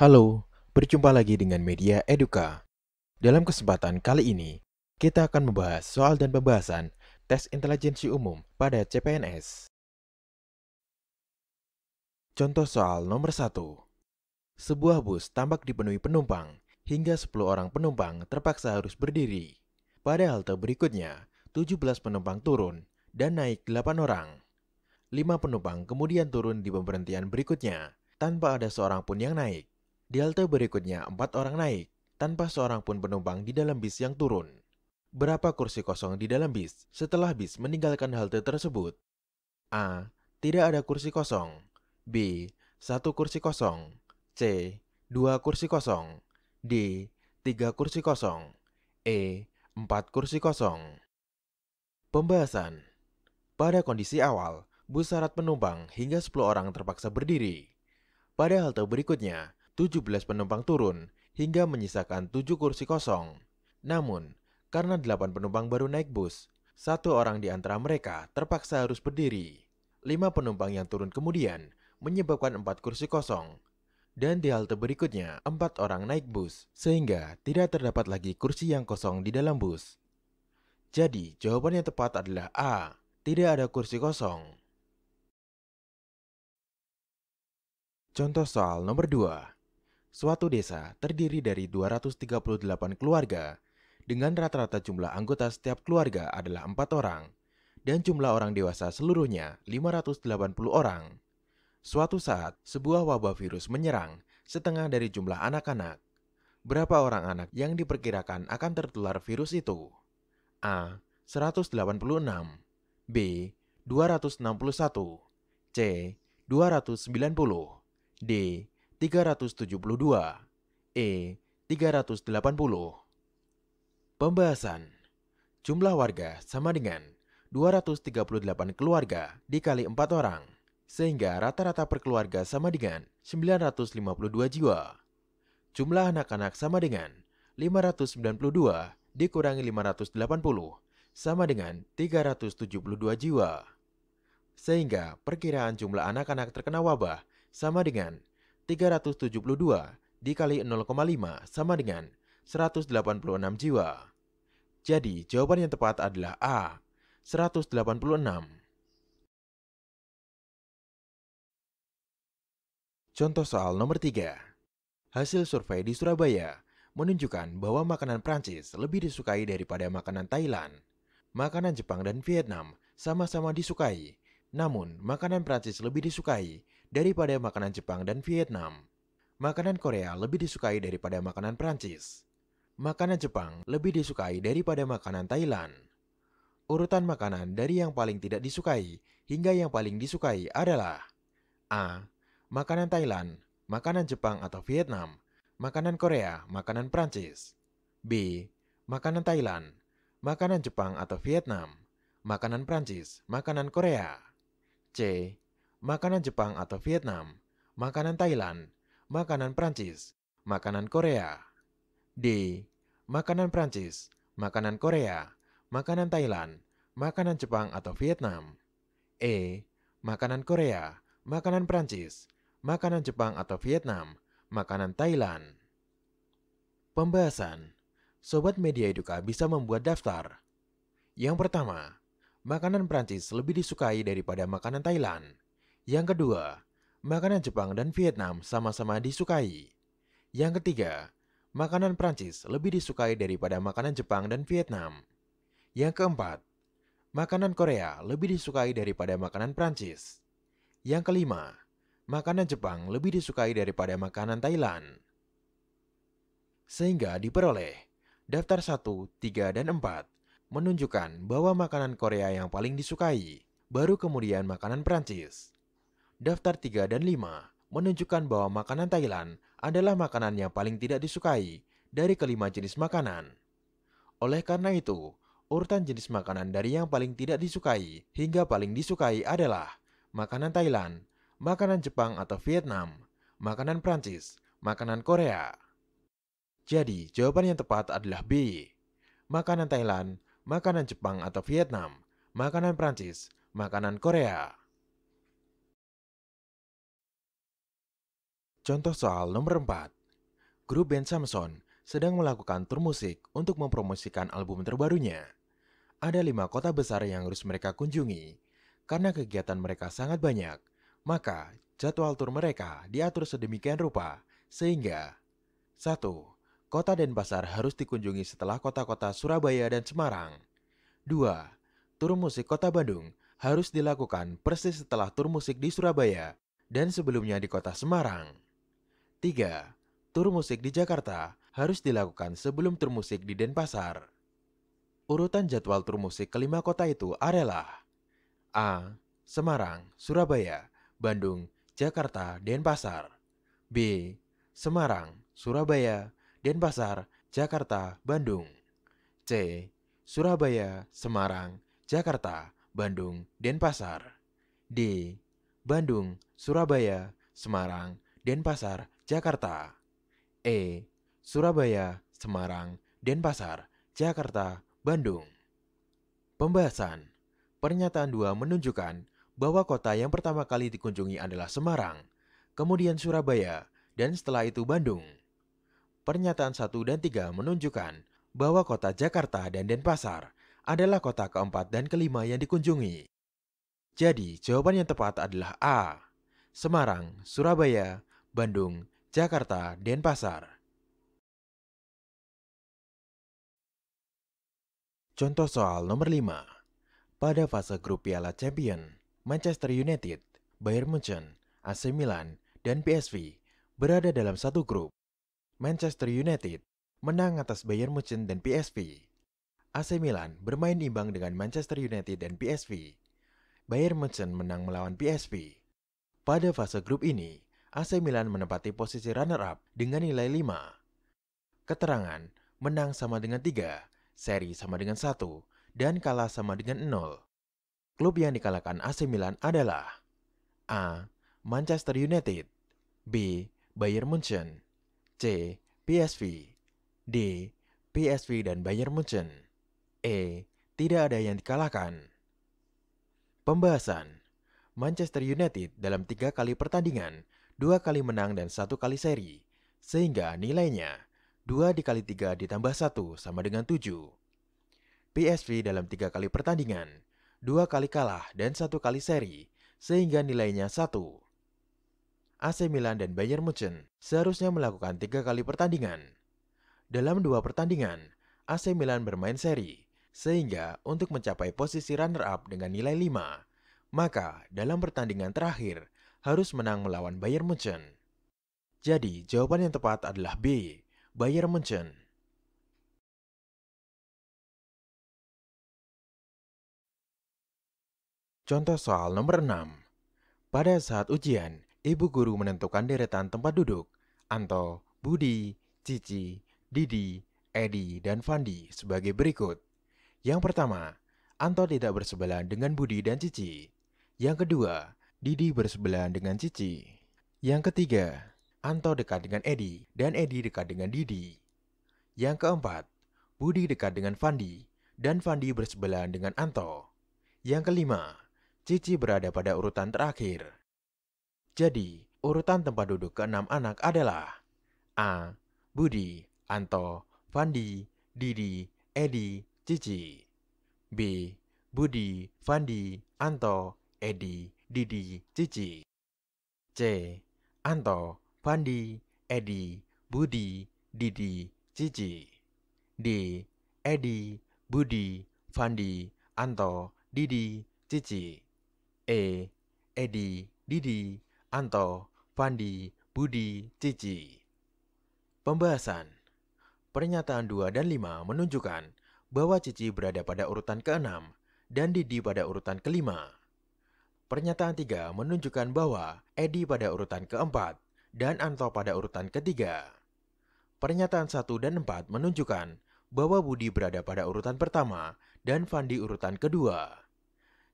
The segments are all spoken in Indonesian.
Halo, berjumpa lagi dengan Media Eduka. Dalam kesempatan kali ini, kita akan membahas soal dan pembahasan tes intelijensi umum pada CPNS. Contoh soal nomor 1. Sebuah bus tampak dipenuhi penumpang, hingga 10 orang penumpang terpaksa harus berdiri. Pada halte berikutnya, 17 penumpang turun dan naik 8 orang. 5 penumpang kemudian turun di pemberhentian berikutnya, tanpa ada seorang pun yang naik. Di halte berikutnya 4 orang naik, tanpa seorang pun penumpang di dalam bis yang turun. Berapa kursi kosong di dalam bis setelah bis meninggalkan halte tersebut? A. Tidak ada kursi kosong. B. 1 kursi kosong. C. 2 kursi kosong. D. 3 kursi kosong. E. 4 kursi kosong. Pembahasan. Pada kondisi awal, bus syarat penumpang hingga 10 orang terpaksa berdiri. Pada halte berikutnya, 17 penumpang turun hingga menyisakan 7 kursi kosong. Namun, karena 8 penumpang baru naik bus, 1 orang di antara mereka terpaksa harus berdiri. 5 penumpang yang turun kemudian menyebabkan 4 kursi kosong. Dan di halte berikutnya, 4 orang naik bus, sehingga tidak terdapat lagi kursi yang kosong di dalam bus. Jadi, jawaban yang tepat adalah A. Tidak ada kursi kosong. Contoh soal nomor 2. Suatu desa terdiri dari 238 keluarga, dengan rata-rata jumlah anggota setiap keluarga adalah 4 orang, dan jumlah orang dewasa seluruhnya 580 orang. Suatu saat, sebuah wabah virus menyerang setengah dari jumlah anak-anak. Berapa orang anak yang diperkirakan akan tertular virus itu? A. 186, B. 261, C. 290, D. 372, E. 380. Pembahasan. Jumlah warga sama dengan 238 keluarga dikali 4 orang, sehingga rata-rata per keluarga sama dengan 952 jiwa. Jumlah anak-anak sama dengan 592 dikurangi 580 sama dengan 372 jiwa. Sehingga perkiraan jumlah anak-anak terkena wabah sama dengan 372 dikali 0,5 sama dengan 186 jiwa. Jadi jawaban yang tepat adalah A. 186. Contoh soal nomor 3. Hasil survei di Surabaya menunjukkan bahwa makanan Prancis lebih disukai daripada makanan Thailand. Makanan Jepang dan Vietnam sama-sama disukai, namun makanan Prancis lebih disukai daripada makanan Jepang dan Vietnam. Makanan Korea lebih disukai daripada makanan Prancis. Makanan Jepang lebih disukai daripada makanan Thailand. Urutan makanan dari yang paling tidak disukai hingga yang paling disukai adalah A. Makanan Thailand, makanan Jepang atau Vietnam, makanan Korea, makanan Prancis. B. Makanan Thailand, makanan Jepang atau Vietnam, makanan Prancis, makanan Korea. C. Makanan Jepang atau Vietnam, makanan Thailand, makanan Prancis, makanan Korea. D. Makanan Prancis, makanan Korea, makanan Thailand, makanan Jepang atau Vietnam. E. Makanan Korea, makanan Prancis, makanan Jepang atau Vietnam, makanan Thailand. Pembahasan. Sobat Media Eduka bisa membuat daftar. Yang pertama, makanan Prancis lebih disukai daripada makanan Thailand. Yang kedua, makanan Jepang dan Vietnam sama-sama disukai. Yang ketiga, makanan Prancis lebih disukai daripada makanan Jepang dan Vietnam. Yang keempat, makanan Korea lebih disukai daripada makanan Prancis. Yang kelima, makanan Jepang lebih disukai daripada makanan Thailand. Sehingga diperoleh daftar 1, 3, dan 4 menunjukkan bahwa makanan Korea yang paling disukai, baru kemudian makanan Prancis. Daftar 3 dan 5 menunjukkan bahwa makanan Thailand adalah makanan yang paling tidak disukai dari kelima jenis makanan. Oleh karena itu, urutan jenis makanan dari yang paling tidak disukai hingga paling disukai adalah makanan Thailand, makanan Jepang atau Vietnam, makanan Prancis, makanan Korea. Jadi, jawaban yang tepat adalah B. Makanan Thailand, makanan Jepang atau Vietnam, makanan Prancis, makanan Korea. Contoh soal nomor 4. Grup band Samson sedang melakukan tur musik untuk mempromosikan album terbarunya. Ada 5 kota besar yang harus mereka kunjungi. Karena kegiatan mereka sangat banyak, maka jadwal tur mereka diatur sedemikian rupa sehingga 1. Kota Denpasar harus dikunjungi setelah kota-kota Surabaya dan Semarang. 2. Tur musik Kota Bandung harus dilakukan persis setelah tur musik di Surabaya dan sebelumnya di Kota Semarang. 3. Tur musik di Jakarta harus dilakukan sebelum tur musik di Denpasar. Urutan jadwal tur musik kelima kota itu adalah A. Semarang, Surabaya, Bandung, Jakarta, Denpasar. B. Semarang, Surabaya, Denpasar, Jakarta, Bandung. C. Surabaya, Semarang, Jakarta, Bandung, Denpasar. D. Bandung, Surabaya, Semarang, Denpasar, Jakarta. E. Surabaya, Semarang, Denpasar, Jakarta, Bandung. Pembahasan. Pernyataan 2 menunjukkan bahwa kota yang pertama kali dikunjungi adalah Semarang, kemudian Surabaya, dan setelah itu Bandung. Pernyataan 1 dan 3 menunjukkan bahwa kota Jakarta dan Denpasar adalah kota keempat dan kelima yang dikunjungi. Jadi, jawaban yang tepat adalah A. Semarang, Surabaya, Bandung, Jakarta, Denpasar. Contoh soal nomor 5. Pada fase grup Piala Champion, Manchester United, Bayern Munchen, AC Milan, dan PSV berada dalam satu grup. Manchester United menang atas Bayern Munchen dan PSV. AC Milan bermain imbang dengan Manchester United dan PSV. Bayern Munchen menang melawan PSV. Pada fase grup ini, AC Milan menempati posisi runner-up dengan nilai 5. Keterangan, menang sama dengan 3, seri sama dengan 1, dan kalah sama dengan 0. Klub yang dikalahkan AC Milan adalah A. Manchester United, B. Bayern Munchen, C. PSV, D. PSV dan Bayern Munchen, E. Tidak ada yang dikalahkan. Pembahasan. Manchester United dalam 3 kali pertandingan, 2 kali menang dan 1 kali seri, sehingga nilainya 2 dikali 3 ditambah 1 sama dengan 7. PSV dalam 3 kali pertandingan, 2 kali kalah dan 1 kali seri, sehingga nilainya 1. AC Milan dan Bayern Munchen seharusnya melakukan 3 kali pertandingan. Dalam 2 pertandingan, AC Milan bermain seri, sehingga untuk mencapai posisi runner-up dengan nilai 5, maka dalam pertandingan terakhir harus menang melawan Bayern Munchen. Jadi jawaban yang tepat adalah B. Bayern Munchen. Contoh soal nomor 6. Pada saat ujian, ibu guru menentukan deretan tempat duduk Anto, Budi, Cici, Didi, Edi, dan Fandi sebagai berikut. Yang pertama, Anto tidak bersebelahan dengan Budi dan Cici. Yang kedua, Didi bersebelahan dengan Cici. Yang ketiga, Anto dekat dengan Edi dan Edi dekat dengan Didi. Yang keempat, Budi dekat dengan Fandi dan Fandi bersebelahan dengan Anto. Yang kelima, Cici berada pada urutan terakhir. Jadi, urutan tempat duduk ke-6 anak adalah A. Budi, Anto, Fandi, Didi, Edi, Cici. B. Budi, Fandi, Anto, Edi, Didi, Cici. C. Anto, Fandi, Edi, Budi, Didi, Cici. D. Edi, Budi, Fandi, Anto, Didi, Cici. E. Edi, Didi, Anto, Fandi, Budi, Cici. Pembahasan. Pernyataan 2 dan 5 menunjukkan bahwa Cici berada pada urutan ke-6 dan Didi pada urutan ke-5. Pernyataan 3 menunjukkan bahwa Edi pada urutan ke-4 dan Anto pada urutan ke-3. Pernyataan 1 dan 4 menunjukkan bahwa Budi berada pada urutan pertama dan Fandi urutan kedua.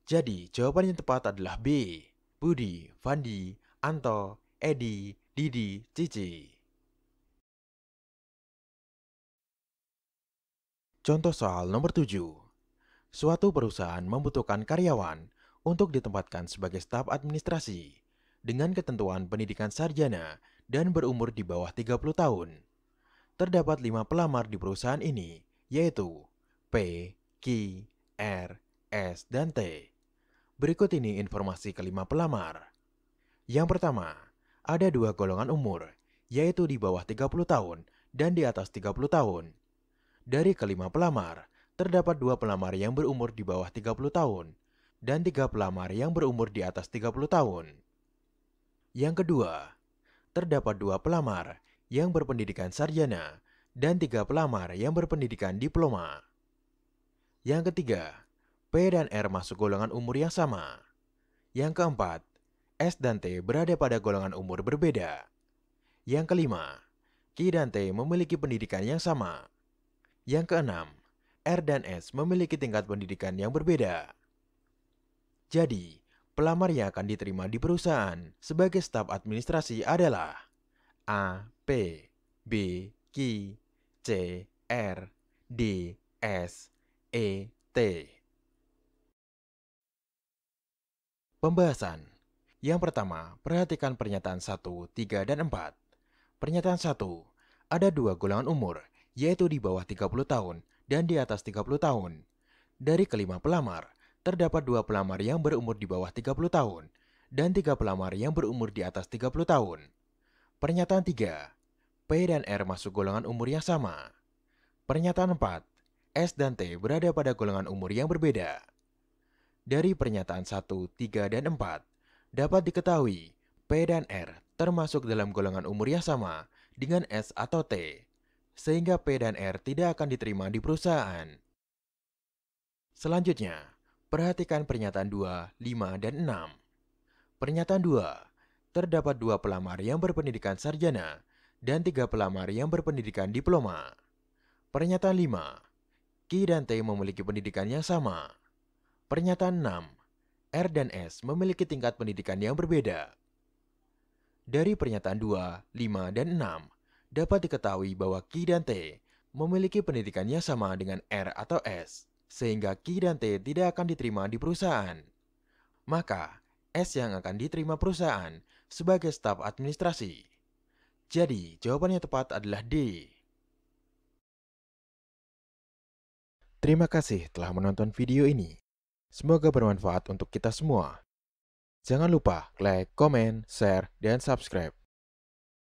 Jadi, jawaban yang tepat adalah B. Budi, Fandi, Anto, Edi, Didi, Cici. Contoh soal nomor 7. Suatu perusahaan membutuhkan karyawan untuk ditempatkan sebagai staf administrasi dengan ketentuan pendidikan sarjana dan berumur di bawah 30 tahun. Terdapat 5 pelamar di perusahaan ini, yaitu P, Q, R, S, dan T. Berikut ini informasi kelima pelamar. Yang pertama, ada 2 golongan umur, yaitu di bawah 30 tahun dan di atas 30 tahun. Dari kelima pelamar, terdapat 2 pelamar yang berumur di bawah 30 tahun dan 3 pelamar yang berumur di atas 30 tahun. Yang kedua, terdapat 2 pelamar yang berpendidikan sarjana dan 3 pelamar yang berpendidikan diploma. Yang ketiga, P dan R masuk golongan umur yang sama. Yang keempat, S dan T berada pada golongan umur berbeda. Yang kelima, Q dan T memiliki pendidikan yang sama. Yang keenam, R dan S memiliki tingkat pendidikan yang berbeda. Jadi, pelamar yang akan diterima di perusahaan sebagai staf administrasi adalah A, P, B, Q, C, R, D, S, E, T. Pembahasan. Yang pertama, perhatikan pernyataan 1, 3, dan 4. Pernyataan 1, ada 2 golongan umur, yaitu di bawah 30 tahun dan di atas 30 tahun. Dari kelima pelamar, terdapat 2 pelamar yang berumur di bawah 30 tahun dan 3 pelamar yang berumur di atas 30 tahun. Pernyataan 3, P dan R masuk golongan umur yang sama. Pernyataan 4, S dan T berada pada golongan umur yang berbeda. Dari pernyataan 1, 3, dan 4, dapat diketahui P dan R termasuk dalam golongan umur yang sama dengan S atau T, sehingga P dan R tidak akan diterima di perusahaan. Selanjutnya, perhatikan pernyataan 2, 5, dan 6. Pernyataan 2, terdapat 2 pelamar yang berpendidikan sarjana dan 3 pelamar yang berpendidikan diploma. Pernyataan 5, Q dan T memiliki pendidikan yang sama. Pernyataan 6, R dan S memiliki tingkat pendidikan yang berbeda. Dari pernyataan 2, 5, dan 6, dapat diketahui bahwa Q dan T memiliki pendidikan yang sama dengan R atau S, sehingga Q dan T tidak akan diterima di perusahaan. Maka, S yang akan diterima perusahaan sebagai staf administrasi. Jadi, jawaban yang tepat adalah D. Terima kasih telah menonton video ini. Semoga bermanfaat untuk kita semua. Jangan lupa like, komen, share, dan subscribe.